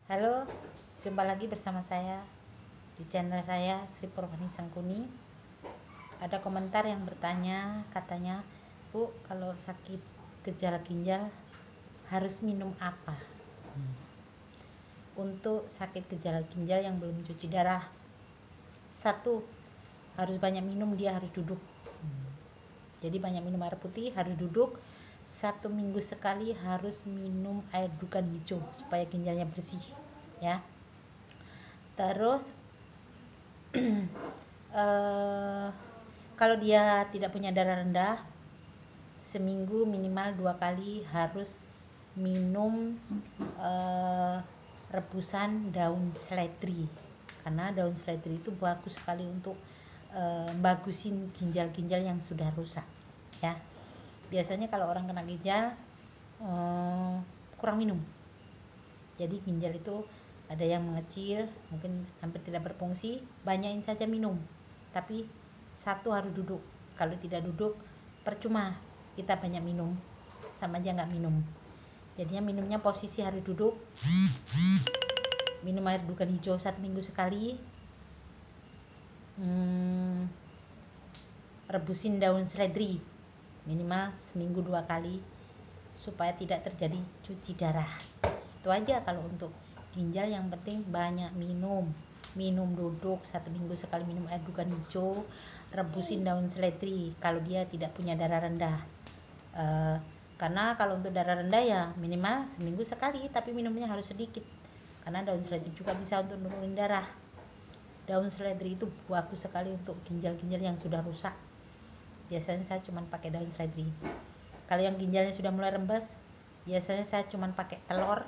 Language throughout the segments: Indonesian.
Halo, jumpa lagi bersama saya di channel saya Sri Purwani Sangkuni. Ada komentar yang bertanya, katanya, Bu, kalau sakit gejala ginjal harus minum apa? Untuk sakit gejala ginjal yang belum cuci darah, satu, harus banyak minum, dia harus duduk. Jadi banyak minum air putih, harus duduk. 1 minggu sekali harus minum air dukan hijau supaya ginjalnya bersih, ya. Terus kalau dia tidak punya darah rendah, seminggu minimal 2 kali harus minum rebusan daun seledri, karena daun seledri itu bagus sekali untuk bagusin ginjal-ginjal yang sudah rusak, ya. Biasanya kalau orang kena ginjal kurang minum, jadi ginjal itu ada yang mengecil, mungkin hampir tidak berfungsi. Banyakin saja minum, tapi satu harus duduk. Kalau tidak duduk percuma kita banyak minum, sama aja nggak minum. Jadinya minumnya posisi harus duduk. Minum air dukan hijau 1 minggu sekali. Rebusin daun seledri minimal seminggu 2 kali supaya tidak terjadi cuci darah. Itu aja kalau untuk ginjal. Yang penting banyak minum duduk, 1 minggu sekali minum air dukan hijau, rebusin daun seledri kalau dia tidak punya darah rendah. Karena kalau untuk darah rendah ya minimal seminggu sekali, tapi minumnya harus sedikit, karena daun seledri juga bisa untuk nurunin darah. Daun seledri itu bagus sekali untuk ginjal-ginjal yang sudah rusak. Biasanya saya cuma pakai daun seledri. Kalau yang ginjalnya sudah mulai rembes, biasanya saya cuma pakai telur.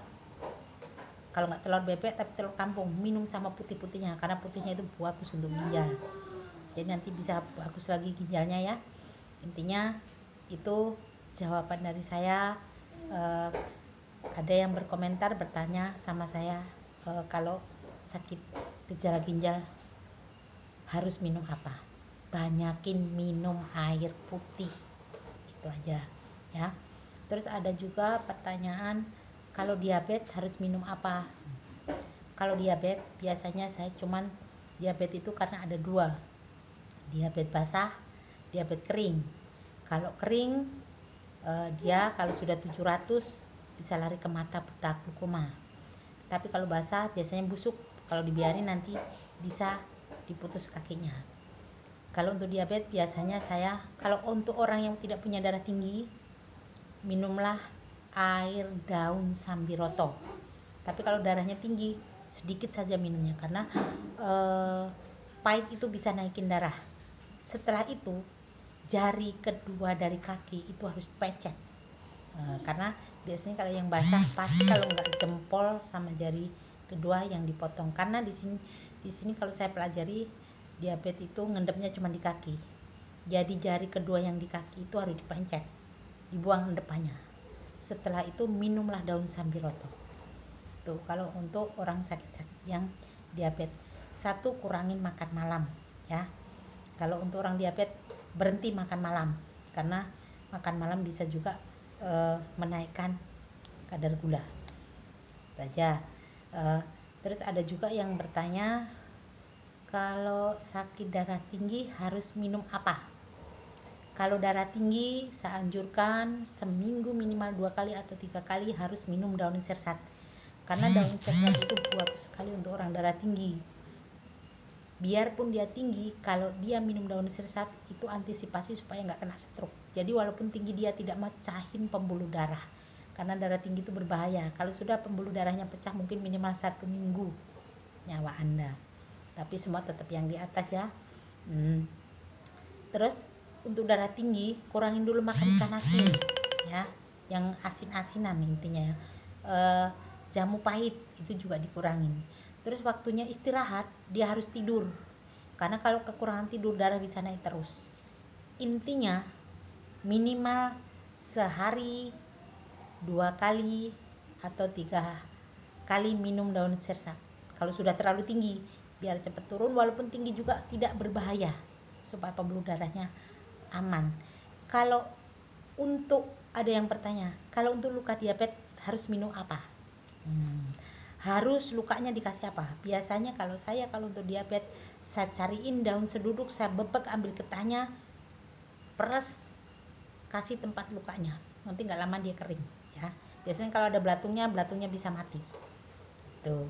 Kalau nggak telur bebek, tapi telur kampung, minum sama putih-putihnya, karena putihnya itu bagus untuk ginjal. Jadi nanti bisa bagus lagi ginjalnya, ya. Intinya itu jawaban dari saya. Ada yang berkomentar bertanya sama saya, kalau sakit gejala ginjal harus minum apa? Banyakin minum air putih, itu aja, ya. Terus ada juga pertanyaan, kalau diabetes harus minum apa? Kalau diabetes biasanya saya cuman diabetes itu karena ada 2, diabetes basah, diabetes kering. Kalau kering dia kalau sudah 700 bisa lari ke mata, buta, glaukoma. Tapi kalau basah biasanya busuk, kalau dibiarin nanti bisa diputus kakinya. Kalau untuk diabetes biasanya saya, kalau untuk orang yang tidak punya darah tinggi, minumlah air daun sambiroto. Tapi kalau darahnya tinggi, sedikit saja minumnya, karena pahit itu bisa naikin darah. Setelah itu jari kedua dari kaki itu harus pecet, karena biasanya kalau yang basah pasti, kalau nggak jempol sama jari kedua yang dipotong. Karena di sini kalau saya pelajari, diabetes itu ngendepnya cuma di kaki, jadi jari kedua yang di kaki itu harus dipencet, dibuang depannya. Setelah itu minumlah daun sambiroto. Tuh, kalau untuk orang sakit-sakit yang diabetes. Satu, kurangin makan malam, ya. Kalau untuk orang diabetes, berhenti makan malam, karena makan malam bisa juga menaikkan kadar gula saja. Terus ada juga yang bertanya, kalau sakit darah tinggi harus minum apa? Kalau darah tinggi saya anjurkan seminggu minimal 2 kali atau 3 kali harus minum daun sersat, karena daun sersat itu bagus sekali untuk orang darah tinggi. Biarpun dia tinggi, kalau dia minum daun sersat itu antisipasi supaya nggak kena stroke. Jadi walaupun tinggi dia tidak mecahin pembuluh darah, karena darah tinggi itu berbahaya. Kalau sudah pembuluh darahnya pecah mungkin minimal 1 minggu nyawa Anda. Tapi semua tetap yang di atas, ya. Terus untuk darah tinggi, kurangin dulu makan ikan asin, ya, yang asin-asinan intinya, ya. Jamu pahit itu juga dikurangin. Terus waktunya istirahat, dia harus tidur, karena kalau kekurangan tidur darah bisa naik terus. Intinya minimal sehari 2 kali atau 3 kali minum daun sersat. Kalau sudah terlalu tinggi, biar cepat turun. Walaupun tinggi juga tidak berbahaya, supaya pembuluh darahnya aman. Kalau untuk, ada yang bertanya, kalau untuk luka diabetes harus minum apa? harus lukanya dikasih apa. Biasanya kalau untuk diabetes, saya cariin daun seduduk, saya bebek, ambil getahnya, peres, kasih tempat lukanya, nanti nggak lama dia kering ya. Biasanya kalau ada belatungnya bisa mati tuh.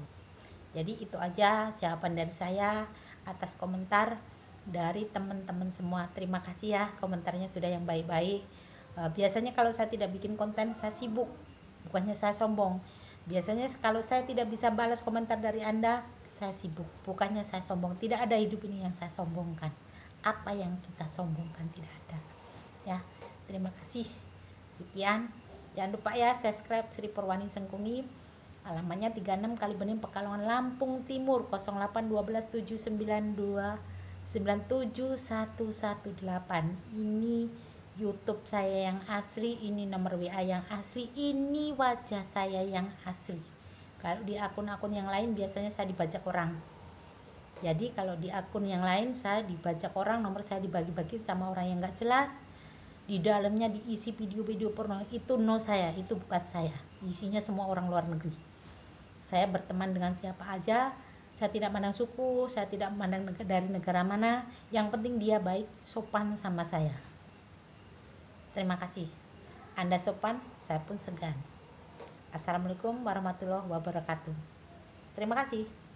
Jadi itu aja jawaban dari saya atas komentar dari teman-teman semua. Terima kasih ya komentarnya sudah yang baik-baik. Biasanya kalau saya tidak bikin konten, saya sibuk, bukannya saya sombong. Biasanya kalau saya tidak bisa balas komentar dari Anda, saya sibuk, bukannya saya sombong. Tidak ada hidup ini yang saya sombongkan. Apa yang kita sombongkan tidak ada ya. Terima kasih, sekian. Jangan lupa ya subscribe Sri Purwani Sengkungi, alamannya 36 Kalibening, Pekalongan, Lampung Timur, 081279297118. Ini YouTube saya yang asli, ini nomor WA yang asli, ini wajah saya yang asli. Kalau di akun-akun yang lain biasanya saya dibajak orang. Jadi kalau di akun yang lain saya dibajak orang, nomor saya dibagi-bagi sama orang yang nggak jelas. Di dalamnya diisi video-video porno, itu no saya, itu bukan saya. Isinya semua orang luar negeri. Saya berteman dengan siapa aja, saya tidak mandang suku, saya tidak mandang dari negara mana, yang penting dia baik, sopan sama saya. Terima kasih. Anda sopan, saya pun segan. Assalamualaikum warahmatullahi wabarakatuh. Terima kasih.